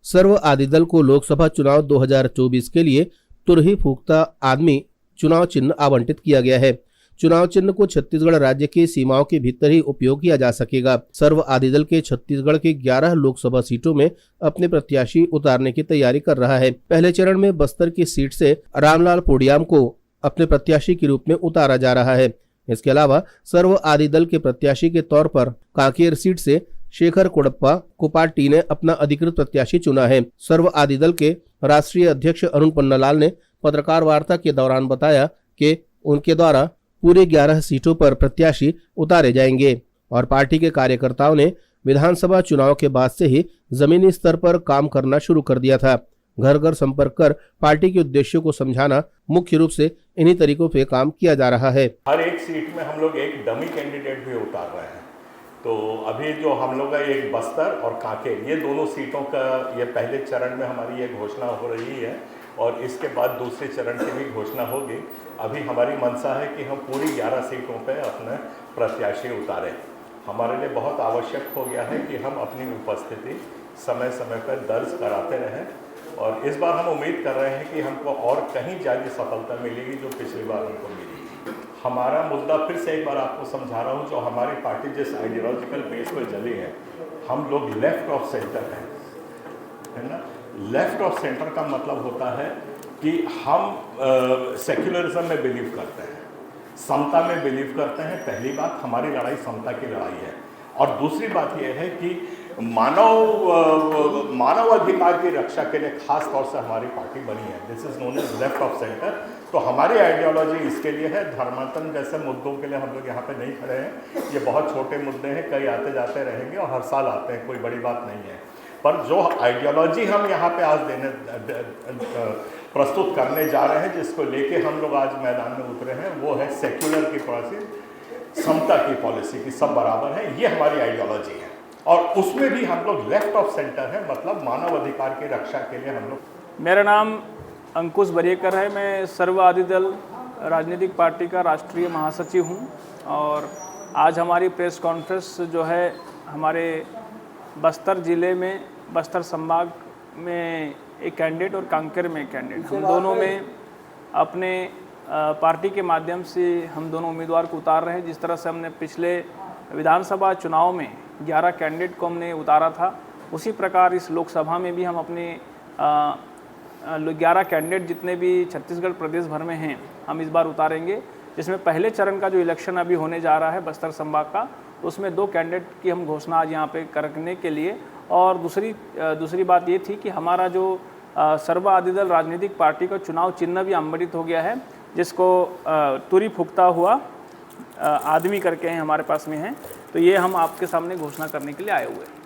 सर्व आदि दल को लोकसभा चुनाव 2024 के लिए तुरही फूकता आदमी चुनाव चिन्ह आवंटित किया गया है। चुनाव चिन्ह को छत्तीसगढ़ राज्य की सीमाओं के भीतर ही उपयोग किया जा सकेगा। सर्व आदि दल के छत्तीसगढ़ के 11 लोकसभा सीटों में अपने प्रत्याशी उतारने की तैयारी कर रहा है। पहले चरण में बस्तर की सीट से रामलाल पोडियाम को अपने प्रत्याशी के रूप में उतारा जा रहा है। इसके अलावा सर्व आदि दल के प्रत्याशी के तौर पर कांकेर सीट से शेखर कोडप्पा को पार्टी ने अपना अधिकृत प्रत्याशी चुना है। सर्व आदि दल के राष्ट्रीय अध्यक्ष अरुण पन्नालाल ने पत्रकार वार्ता के दौरान बताया कि उनके द्वारा पूरे 11 सीटों पर प्रत्याशी उतारे जाएंगे और पार्टी के कार्यकर्ताओं ने विधानसभा चुनाव के बाद से ही जमीनी स्तर पर काम करना शुरू कर दिया था। घर घर संपर्क कर पार्टी के उद्देश्यों को समझाना मुख्य रूप से इन्हीं तरीकों पे काम किया जा रहा है। हर एक सीट में हम लोग एक डमी कैंडिडेट भी उतार रहे हैं। तो अभी जो हम लोग का एक बस्तर और कांकेर, ये दोनों सीटों का ये पहले चरण में हमारी ये घोषणा हो रही है और इसके बाद दूसरे चरण की भी घोषणा होगी। अभी हमारी मंशा है कि हम पूरी 11 सीटों पे अपने प्रत्याशी उतारें। हमारे लिए बहुत आवश्यक हो गया है कि हम अपनी उपस्थिति समय समय पर दर्ज कराते रहें और इस बार हम उम्मीद कर रहे हैं कि हमको और कहीं ज़्यादा सफलता मिलेगी जो पिछली बार हमको मिली। हमारा मुद्दा फिर से एक बार आपको समझा रहा हूँ, जो हमारी पार्टी जिस आइडियोलॉजिकल बेस पर चली है, हम लोग लेफ्ट ऑफ सेंटर हैं, है ना। लेफ्ट ऑफ सेंटर का मतलब होता है कि हम सेक्युलरिज्म में बिलीव करते हैं, समता में बिलीव करते हैं। पहली बात, हमारी लड़ाई समता की लड़ाई है और दूसरी बात यह है कि मानव अधिकार की रक्षा के लिए खास तौर से हमारी पार्टी बनी है। This is known as left of centre. तो हमारी आइडियोलॉजी इसके लिए है। धर्मांतरण जैसे मुद्दों के लिए हम लोग यहाँ पे नहीं खड़े हैं। ये बहुत छोटे मुद्दे हैं, कई आते जाते रहेंगे और हर साल आते हैं, कोई बड़ी बात नहीं है। पर जो आइडियोलॉजी हम यहाँ पे आज प्रस्तुत करने जा रहे हैं, जिसको लेके हम लोग आज मैदान में उतरे हैं, वो है सेक्युलर की पॉलिसी, समता की पॉलिसी की सब बराबर है। ये हमारी आइडियोलॉजी है और उसमें भी हम लोग लेफ्ट ऑफ सेंटर है, मतलब मानव अधिकार की रक्षा के लिए हम लोग। मेरा नाम अंकुश बरिएकर है। मैं सर्व आदि दल राजनीतिक पार्टी का राष्ट्रीय महासचिव हूँ और आज हमारी प्रेस कॉन्फ्रेंस जो है हमारे बस्तर ज़िले में, बस्तर संभाग में एक कैंडिडेट और कांकेर में एक कैंडिडेट, हम दोनों में अपने पार्टी के माध्यम से हम दोनों उम्मीदवार को उतार रहे हैं। जिस तरह से हमने पिछले विधानसभा चुनाव में 11 कैंडिडेट को हमने उतारा था, उसी प्रकार इस लोकसभा में भी हम अपने 11 कैंडिडेट जितने भी छत्तीसगढ़ प्रदेश भर में हैं, हम इस बार उतारेंगे। जिसमें पहले चरण का जो इलेक्शन अभी होने जा रहा है बस्तर संभाग का, उसमें 2 कैंडिडेट की हम घोषणा आज यहाँ पे करने के लिए। और दूसरी बात ये थी कि हमारा जो सर्व आदि दल राजनीतिक पार्टी का चुनाव चिन्ह भी आवंटित हो गया है, जिसको तुरी फूकता हुआ आदमी करके हैं हमारे पास में है। तो ये हम आपके सामने घोषणा करने के लिए आए हुए हैं।